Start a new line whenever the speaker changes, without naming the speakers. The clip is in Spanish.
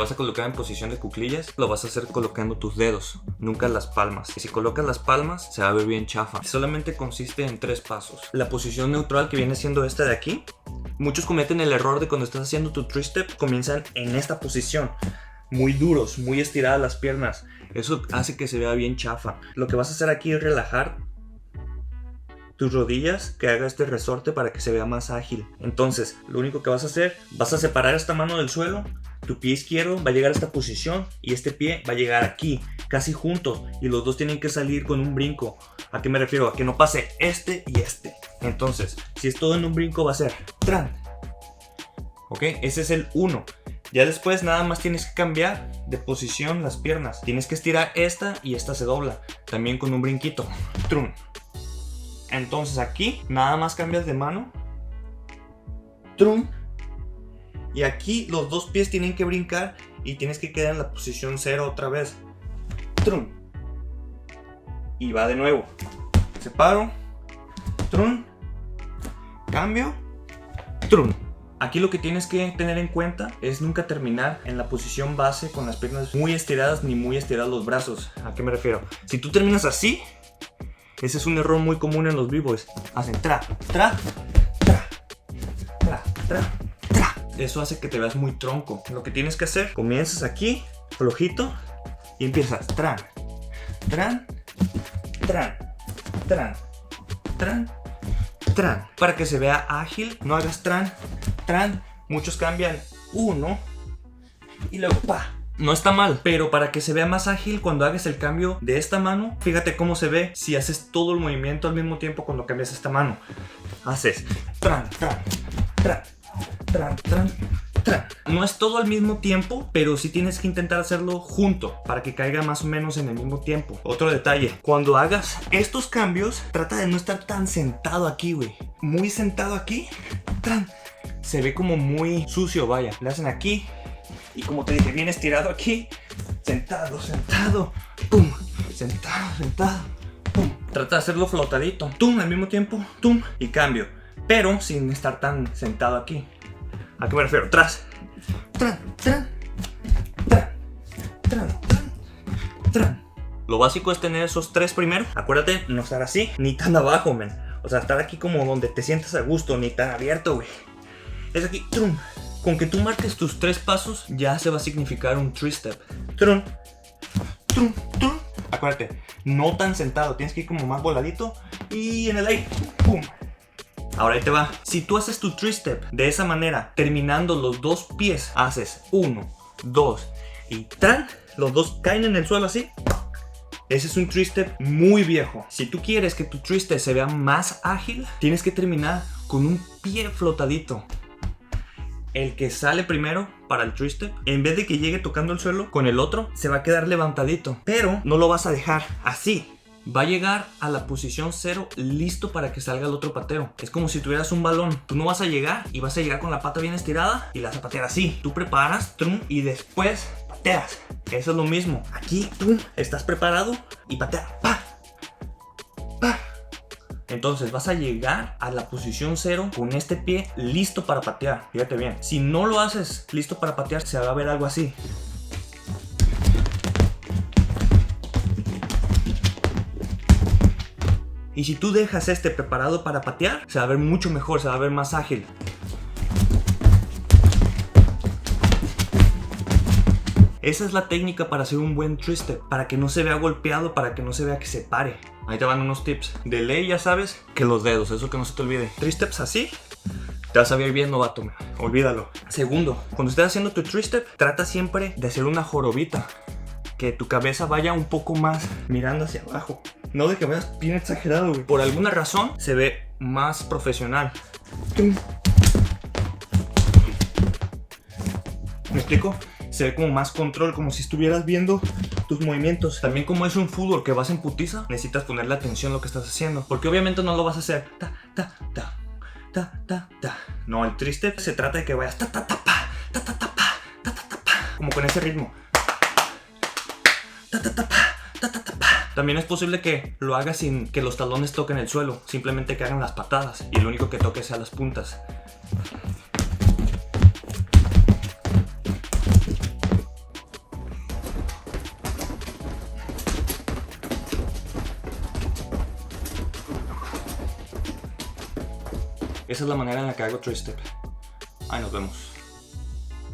vas a colocar en posición de cuclillas, lo vas a hacer colocando tus dedos, nunca las palmas. Y si colocas las palmas, se va a ver bien chafa. Solamente consiste en 3 pasos. La posición neutral, que viene siendo esta de aquí. Muchos cometen el error de cuando estás haciendo tu tri-step, comienzan en esta posición. Muy duros, muy estiradas las piernas. Eso hace que se vea bien chafa. Lo que vas a hacer aquí es relajar tus rodillas, que haga este resorte para que se vea más ágil. Entonces, lo único que vas a hacer, vas a separar esta mano del suelo. Tu pie izquierdo va a llegar a esta posición y este pie va a llegar aquí, casi juntos, y los dos tienen que salir con un brinco. ¿A qué me refiero? A que no pase este y este. Entonces, si es todo en un brinco, va a ser tran. ¿Ok? Ese es el 1. Ya después nada más tienes que cambiar de posición las piernas. Tienes que estirar esta y esta se dobla. También con un brinquito. Trun. Entonces aquí nada más cambias de mano. Trun. Y aquí los dos pies tienen que brincar y tienes que quedar en la posición 0 otra vez. Trun. Y va de nuevo. Separo. Trun. Cambio. Trun. Aquí lo que tienes que tener en cuenta es nunca terminar en la posición base con las piernas muy estiradas ni muy estirados los brazos. ¿A qué me refiero? Si tú terminas así, ese es un error muy común en los b-boys. Hacen tra, tra, tra, tra, tra, tra. Eso hace que te veas muy tronco. Lo que tienes que hacer, comienzas aquí, flojito, y empiezas tran, tran, tran, tran, tran, tran. Para que se vea ágil, no hagas tran, tran. Muchos cambian 1 y luego pa. No está mal, pero para que se vea más ágil cuando hagas el cambio de esta mano, fíjate cómo se ve si haces todo el movimiento al mismo tiempo cuando cambias esta mano. Haces tran, tran, tran, tran, tran, tran. No es todo al mismo tiempo, pero sí tienes que intentar hacerlo junto para que caiga más o menos en el mismo tiempo. Otro detalle, cuando hagas estos cambios, trata de no estar tan sentado aquí, güey. Muy sentado aquí, tran. Se ve como muy sucio, vaya. Le hacen aquí. Y como te dije, bien estirado aquí. Sentado, sentado. Pum. Sentado, sentado. Pum. Trata de hacerlo flotadito. Tum, al mismo tiempo. Tum. Y cambio. Pero sin estar tan sentado aquí. ¿A qué me refiero? Tras. Tran, tran. Tran. Tran, tran. Tran. Lo básico es tener esos 3 primero. Acuérdate, no estar así, ni tan abajo, men. O sea, estar aquí como donde te sientas a gusto, ni tan abierto, güey. Es aquí. Trum. Con que tú marques tus 3 pasos, ya se va a significar un tri-step. Trun, trun, trun. Acuérdate, no tan sentado, tienes que ir como más voladito. Y en el aire, pum. Ahora ahí te va. Si tú haces tu tri-step de esa manera, terminando los 2 pies, haces 1, 2 y tran, los dos caen en el suelo así. Ese es un tri-step muy viejo. Si tú quieres que tu tri-step se vea más ágil, tienes que terminar con un pie flotadito. El que sale primero para el tri-step, en vez de que llegue tocando el suelo, con el otro se va a quedar levantadito. Pero no lo vas a dejar así. Va a llegar a la posición 0 listo para que salga el otro pateo. Es como si tuvieras un balón. Tú no vas a llegar y vas a llegar con la pata bien estirada y la vas a patear así. Tú preparas, trum, y después pateas. Eso es lo mismo. Aquí, trum, estás preparado y pateas. ¡Pa! ¡Pa! Entonces vas a llegar a la posición 0 con este pie listo para patear. Fíjate bien. Si no lo haces listo para patear, se va a ver algo así. Y si tú dejas este preparado para patear, se va a ver mucho mejor, se va a ver más ágil. Esa es la técnica para hacer un buen tri-step, para que no se vea golpeado, para que no se vea que se pare. Ahí te van unos tips. De ley ya sabes que los dedos, eso que no se te olvide. Tri-steps así, te vas a ver bien novato, olvídalo. Segundo, cuando estés haciendo tu tri-step, trata siempre de hacer una jorobita. Que tu cabeza vaya un poco más mirando hacia abajo. No de que veas bien exagerado, güey. Por alguna razón se ve más profesional. ¿Me explico? Se ve como más control, como si estuvieras viendo tus movimientos. También como es un fútbol que vas en putiza, necesitas ponerle atención a lo que estás haciendo. Porque obviamente no lo vas a hacer ta, ta, ta, ta, ta, ta. No, el tri-step se trata de que vayas ta, ta, ta, pa, ta, ta, ta, pa, ta, ta, ta, pa. Como con ese ritmo. Ta, ta, ta, pa, ta, ta, ta, pa. También es posible que lo hagas sin que los talones toquen el suelo. Simplemente que hagan las patadas y lo único que toque sea las puntas. Esa es la manera en la que hago 3-step. Ahí nos vemos.